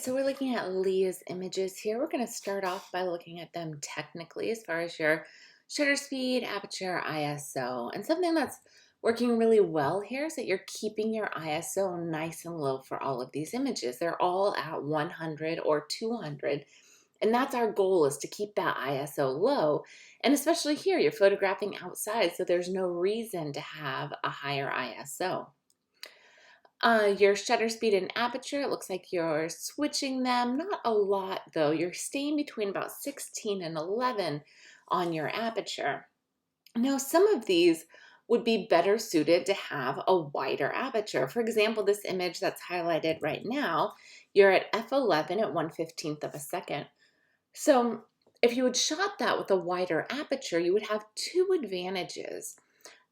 So we're looking at Leah's images here. We're going to start off by looking at them technically as far as your shutter speed, aperture, ISO. And something that's working really well here is that you're keeping your ISO nice and low for all of these images. They're all at 100 or 200. And that's our goal, is to keep that ISO low. And especially here, you're photographing outside, so there's no reason to have a higher ISO. Your shutter speed and aperture, it looks like you're switching them. Not a lot though. You're staying between about 16 and 11 on your aperture. Now, some of these would be better suited to have a wider aperture. For example, this image that's highlighted right now, you're at f11 at 1/15 of a second. So if you had shot that with a wider aperture, you would have two advantages.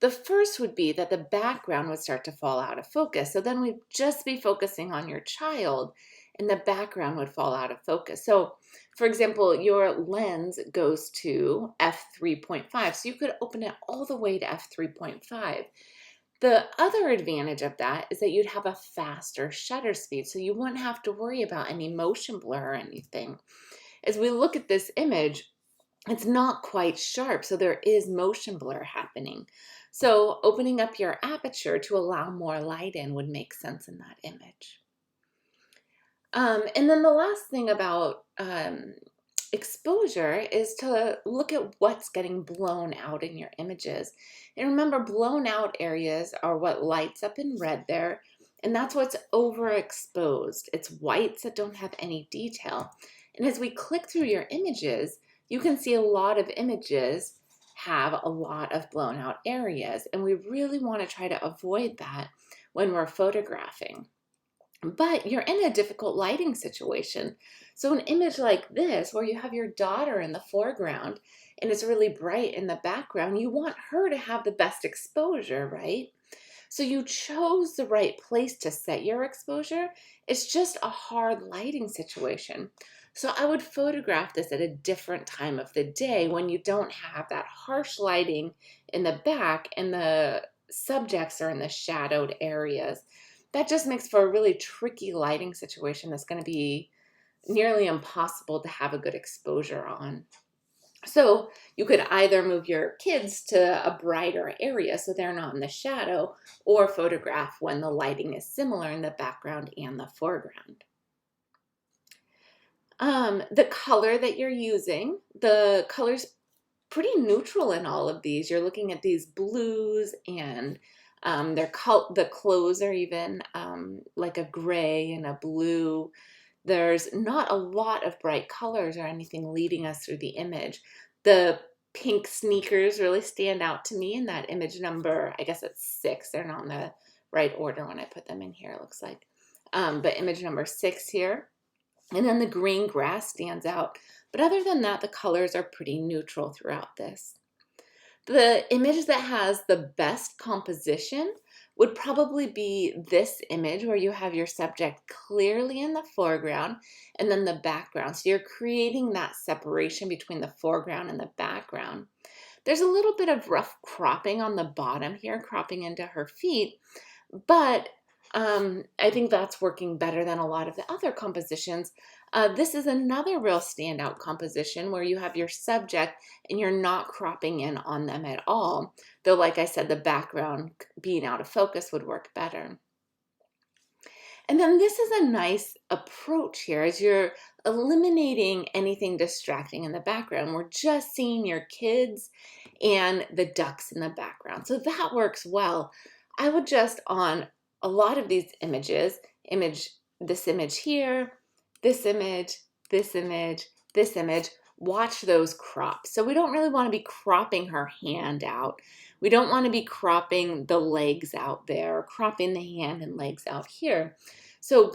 The first would be that the background would start to fall out of focus. So then we'd just be focusing on your child and the background would fall out of focus. So for example, your lens goes to f3.5. So you could open it all the way to f3.5. The other advantage of that is that you'd have a faster shutter speed. So you wouldn't have to worry about any motion blur or anything. As we look at this image, it's not quite sharp, so there is motion blur happening. So opening up your aperture to allow more light in would make sense in that image. And then the last thing about exposure is to look at what's getting blown out in your images. And remember, blown out areas are what lights up in red there, and that's what's overexposed. It's whites that don't have any detail. And as we click through your images, you can see a lot of images have a lot of blown out areas, and we really want to try to avoid that when we're photographing. But you're in a difficult lighting situation. So an image like this, where you have your daughter in the foreground and it's really bright in the background, you want her to have the best exposure, right? So you chose the right place to set your exposure. It's just a hard lighting situation. So I would photograph this at a different time of the day when you don't have that harsh lighting in the back and the subjects are in the shadowed areas. That just makes for a really tricky lighting situation that's going to be nearly impossible to have a good exposure on. So you could either move your kids to a brighter area so they're not in the shadow, or photograph when the lighting is similar in the background and the foreground. The color that you're using, the color's pretty neutral in all of these. You're looking at these blues, and the clothes are even like a gray and a blue. There's not a lot of bright colors or anything leading us through the image. The pink sneakers really stand out to me in that image number, I guess it's 6. They're not in the right order when I put them in here, it looks like. But image number 6 here. And then the green grass stands out. But other than that, the colors are pretty neutral throughout this. The image that has the best composition would probably be this image, where you have your subject clearly in the foreground and then the background. So you're creating that separation between the foreground and the background. There's a little bit of rough cropping on the bottom here, cropping into her feet, but I think that's working better than a lot of the other compositions. This is another real standout composition where you have your subject and you're not cropping in on them at all. Though, like I said, the background being out of focus would work better. And then this is a nice approach here as you're eliminating anything distracting in the background. We're just seeing your kids and the ducks in the background. So that works well. I would just, on a lot of these images, this image here, this image, this image, this image, watch those crops. So we don't really want to be cropping her hand out. We don't want to be cropping the legs out there, or cropping the hand and legs out here. So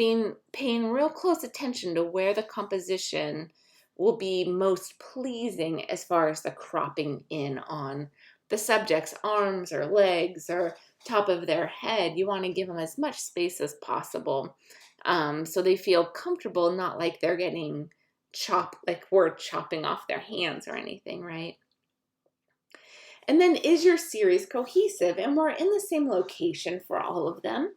paying real close attention to where the composition will be most pleasing as far as the cropping in on the subject's arms or legs or top of their head. You want to give them as much space as possible, so they feel comfortable, not like they're getting chopped, like we're chopping off their hands or anything, right? And then, is your series cohesive? And we're in the same location for all of them,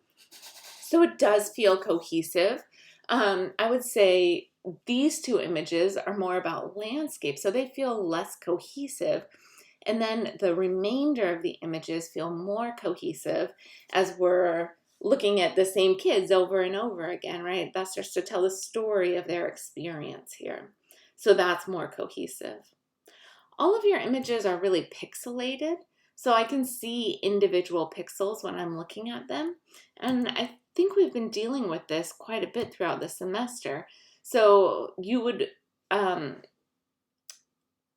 so it does feel cohesive. I would say these two images are more about landscape, so they feel less cohesive. And then the remainder of the images feel more cohesive as we're looking at the same kids over and over again, right? That's just to tell the story of their experience here. So that's more cohesive. All of your images are really pixelated, so I can see individual pixels when I'm looking at them. And I think we've been dealing with this quite a bit throughout the semester. So um,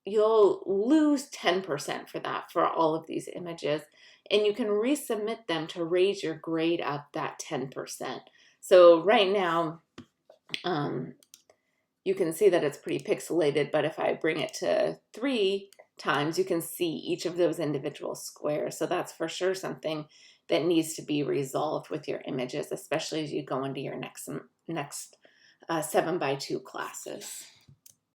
you'll lose 10% for that for all of these images, and you can resubmit them to raise your grade up that 10%. So right now, um, you can see that it's pretty pixelated, but if I bring it to 3 times, you can see each of those individual squares. So that's for sure something that needs to be resolved with your images, especially as you go into your next 7x2 classes.